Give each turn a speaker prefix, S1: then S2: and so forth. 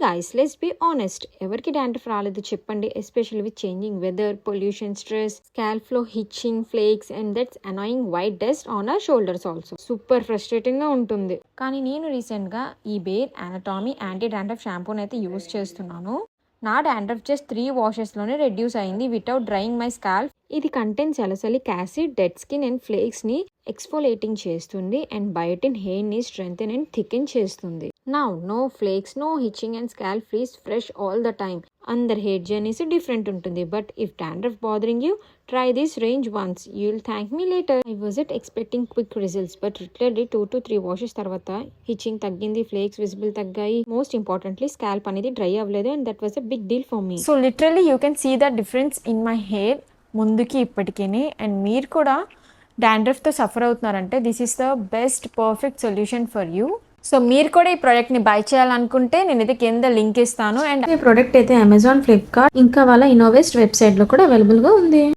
S1: guys, let's be honest. ఎవరికి dandruff రాలేదు చెప్పండి, especially with changing weather, pollution, stress, scalp లో itching, flakes and that's annoying white dust on our shoulders also. Super frustrating గా ఉంటుంది. కానీ నేను recent గా ఈ బేర్ అనాటమీ యాంటీ డాండ్రఫ్ షాంపూని అయితే యూస్ చేస్తున్నాను. నా డాండ్రఫ్ జస్ట్ 3 washes లోనే రెడ్యూస్ అయింది వితౌట్ డ్రైయింగ్ మై స్కాల్ప్. ఇది content salicylic acid, dead skin and flakes ని ఎక్స్ఫోలేటింగ్ చేస్తుంది అండ్ బయోటిన్ హెయిర్ ని స్ట్రెంథెన్ అండ్ థికెన్ చేస్తుంది. Now no flakes, no itching and scalp feels fresh all the time. అందరి hair journeys different ఉంటుంది. But if dandruff bothering you, try this range once. You will thank me later. I wasn't expecting quick results, but literally 2 to 3 washes తర్వాత itching తగ్గింది, flakes visible తగ్గాయి. Most importantly scalp అనేది dry అవ్వలేదు and that was a big deal for me.
S2: So literally you can see the difference in my hair ముందుకి ఇప్పటికీ. And మీరు కూడా డాండ్రఫ్తో సఫర్ అవుతున్నారంటే this is the best perfect solution for you. So మీరు కూడా ఈ ప్రోడక్ట్ని బై చేయాలనుకుంటే నేనైతే కింద లింక్ ఇస్తాను. అండ్
S1: ఈ ప్రోడక్ట్ అయితే అమెజాన్, ఫ్లిప్కార్ట్ ఇంకా వాళ్ళ ఇన్నోవేస్ట్ వెబ్సైట్లో కూడా అవైలబుల్గా ఉంది.